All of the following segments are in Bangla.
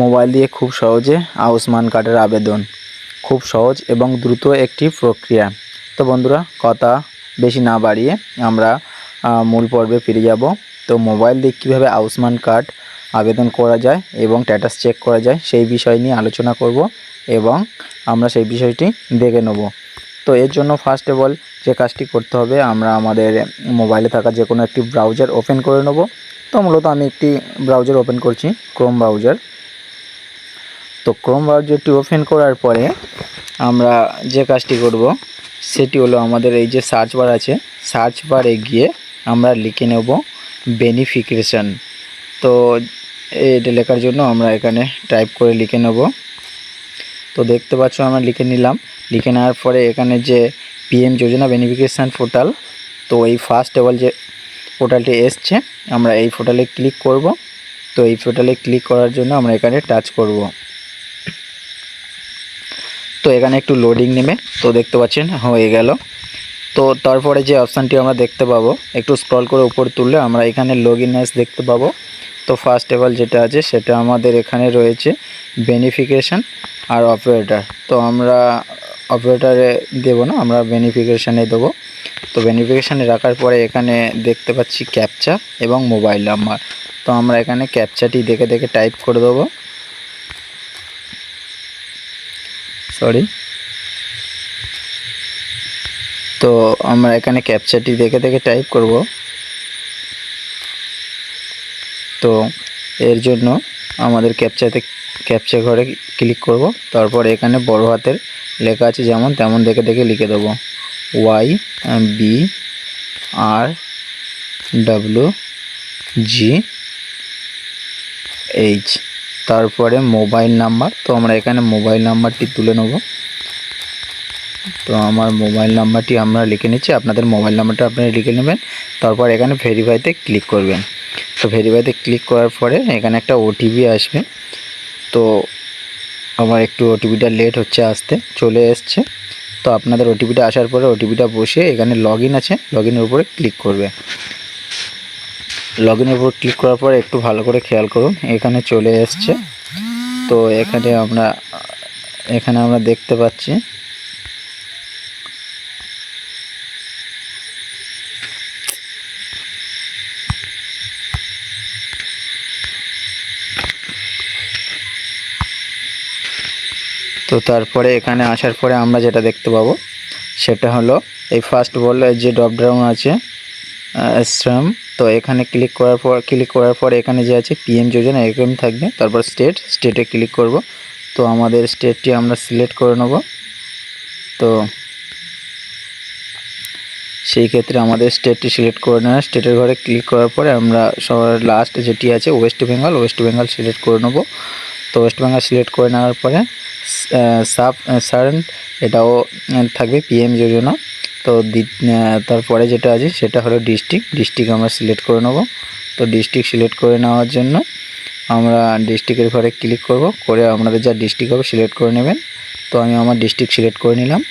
মোবাইল দিয়ে খুব সহজে আয়ুষ্মান কার্ডের আবেদন, খুব সহজ এবং দ্রুত একটি প্রক্রিয়া। তো বন্ধুরা, কথা বেশি না বাড়িয়ে আমরা মূল পর্বে ফিরে যাব। তো মোবাইল দিয়ে কীভাবে আয়ুষ্মান কার্ড আবেদন করা যায় এবং স্ট্যাটাস চেক করা যায় সেই বিষয় নিয়ে আলোচনা করব এবং আমরা সেই বিষয়টি দেখে নেব। তো এর জন্য ফার্স্ট অফ অল যে কাজটি করতে হবে, আমরা আমাদের মোবাইলে থাকা যে কোনো একটি ব্রাউজার ওপেন করে নেব। তো মূলত আমি একটি ব্রাউজার ওপেন করছি, ক্রোম ব্রাউজার। তো ক্রোম ব্রাউজারটি ওপেন করার পরে আমরা যে কাজটি করব সেটি হলো, আমাদের এই যে সার্চ বার আছে, সার্চ বারে গিয়ে আমরা লিখে নেব বেনিফিকেশন। তো এটা লেখার জন্য আমরা এখানে টাইপ করে লিখে নেব। তো দেখতে পাচ্ছ আমরা লিখে নিলাম। লিখে নেওয়ার পরে এখানে যে পিএম যোজনা বেনিফিকেশান পোর্টাল, তো এই ফার্স্ট অফ অল যে পোর্টালটি এসছে, আমরা এই পোর্টালে ক্লিক করব। তো এই পোর্টালে ক্লিক করার জন্য আমরা এখানে টাচ করব। তো এখানে একটু লোডিং নেবে। তো দেখতে পাচ্ছেন হয়ে গেল। তো তারপরে যে অপশানটি আমরা দেখতে পাবো, একটু স্ক্রল করে উপর তুললে আমরা এখানে লগইন অ্যাজ দেখতে পাবো। তো ফার্স্ট অফ অল যেটা আছে সেটা আমাদের এখানে রয়েছে বেনিফিকেশান আর অপারেটর। তো আমরা অপারেটরে দেব না, আমরা বেনিফিকেশানে দেবো। তো বেনিফিকেশানে রাখার পরে এখানে দেখতে পাচ্ছি ক্যাপচা এবং মোবাইল নাম্বার। তো আমরা এখানে ক্যাপচাটি দেখে দেখে টাইপ করে দেবো। তো আমরা এখানে ক্যাপচাটি দেখে দেখে টাইপ করব। তো এর জন্য আমাদের ক্যাপচা ঘরে ক্লিক করব। তারপর এখানে বড় হাতের লেখা আছে যেমন তেমন দেখে দেখে লিখে দেবো YBRWGH। তারপরে মোবাইল নাম্বার। তো আমরা এখানে মোবাইল নাম্বারটি তুলে নেব। তো আমার মোবাইল নাম্বারটি আমরা লিখে নিচ্ছি, আপনাদের মোবাইল নাম্বারটা আপনারা লিখে নেবেন। তারপর এখানে ভেরিফাইতে ক্লিক করবেন। তো ভেরিফাইতে ক্লিক করার পরে এখানে একটা ওটিপি আসবে। তো আমার একটু ওটিপিটা লেট হচ্ছে আসতে, চলে এসছে। তো আপনাদের ওটিপিটা আসার পরে ওটিপিটা বসিয়ে এখানে লগইন আছে, লগইনের উপরে ক্লিক করবে। লগইনের উপর ক্লিক করার পরে একটু ভালো করে খেয়াল করুন, এখানে চলে এসছে। তো এখানে আমরা দেখতে পাচ্ছি তো তারপরে এখানে আসার পরে আমরা যেটা দেখতে পাবো সেটা হলো এই ফার্স্ট বলে যে ড্রপ ডাউন আছে শ্রম। তো এখানে ক্লিক করার পর এখানে যে আছে পিএম যোজনা এরকম থাকবে। তারপর স্টেটে ক্লিক করব। তো আমাদের স্টেটটি আমরা সিলেক্ট করে নেব। তো সেই ক্ষেত্রে আমাদের স্টেটটি সিলেক্ট করে নেওয়া, স্টেটের ঘরে ক্লিক করার পরে আমরা সবার লাস্ট যেটি আছে ওয়েস্ট বেঙ্গল সিলেক্ট করে নেব। তো ওয়েস্ট বেঙ্গল সিলেক্ট করে নেওয়ার পরে সারেন্ট এটাও থাকবে পিএম যোজনা। তো তারপরে যেটা আছে সেটা হলো ডিস্ট্রিক্ট আমরা সিলেক্ট করে নেব। তো ডিস্ট্রিক্ট সিলেক্ট করে নেওয়ার জন্য আমরা ডিস্ট্রিক্টের ঘরে ক্লিক করব, করে আপনাদের যা ডিস্ট্রিক্ট হবে সিলেক্ট করে নেবেন। তো আমি আমার ডিস্ট্রিক্ট সিলেক্ট করে নিলাম।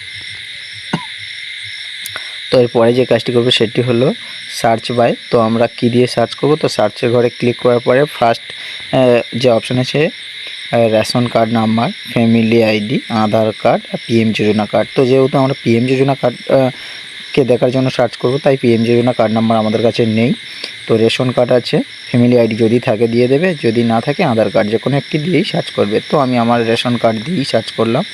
তো এরপরে যে কাজটি করবো সেটি হলো সার্চ বাই। তো আমরা কি দিয়ে সার্চ করব, তো সার্চের ঘরে ক্লিক করার পরে ফার্স্ট যে অপশান আছে ration card number, family ID, Aadhaar card, PM Yojana card. তো যেহেতু আমরা পিএম যোজনা কার্ডকে দেখার জন্য সার্চ করব, তাই পিএম যোজনা কার্ড নাম্বার আমাদের কাছে নেই। তো রেশন কার্ড আছে, ফ্যামিলি আইডি যদি থাকে দিয়ে দেবে, যদি না থাকে আধার কার্ড, যে কোনো একটি দিয়েই সার্চ করবে। তো আমি আমার রেশন কার্ড দিয়েই সার্চ করলাম।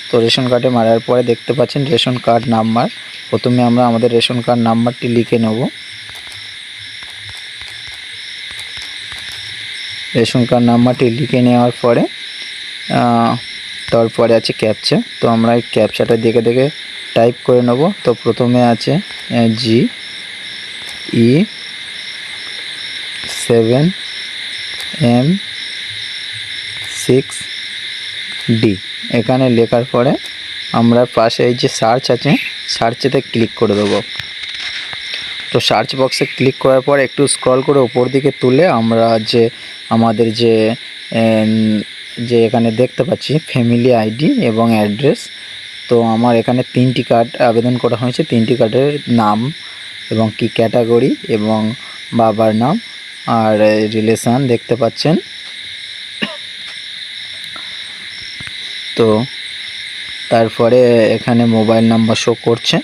তো রেশন কার্ডে মারার পরে দেখতে পাচ্ছেন রেশন কার্ড নাম্বার। প্রথমে আমরা আমাদের রেশন কার্ড নাম্বারটি লিখে নেব। রেশন কার্ড নাম্বারটি লিখে নেওয়ার পরে তারপরে আছে ক্যাপচা। তো আমরা এই ক্যাপচাটা দেখে দেখে টাইপ করে নেব। তো প্রথমে আছে GE7M6D। এখানে লেখার পরে আমরা পাশে এই যে সার্চ আছে, সার্চেতে ক্লিক করে দেবো। তো সার্চ বক্সে ক্লিক করার পর একটু স্ক্রল করে উপর দিকে তুলে আমরা আমাদের যে এখানে দেখতে পাচ্ছি ফ্যামিলি আইডি এবং অ্যাড্রেস। তো আমার এখানে 3টি কার্ড আবেদন করা হয়েছে, 3টি কার্ডের নাম এবং কি ক্যাটাগরি এবং বাবার নাম আর রিলেশান দেখতে পাচ্ছেন। তো তারপরে এখানে মোবাইল নাম্বার শো করছে,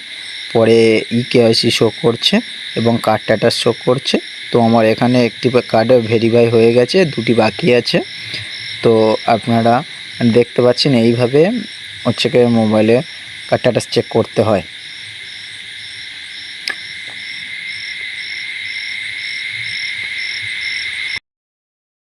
পরে ইকেওয়াইসি শো করছে এবং কার্ড স্ট্যাটাস শো করছে। তো আমার এখানে একটি কার্ড ভেরিফাই হয়ে গেছে, 2টি বাকি আছে। তো আপনারা দেখতে পাচ্ছেন এইভাবে হচ্ছে কি মোবাইলে কার্ড স্ট্যাটাস চেক করতে হয়।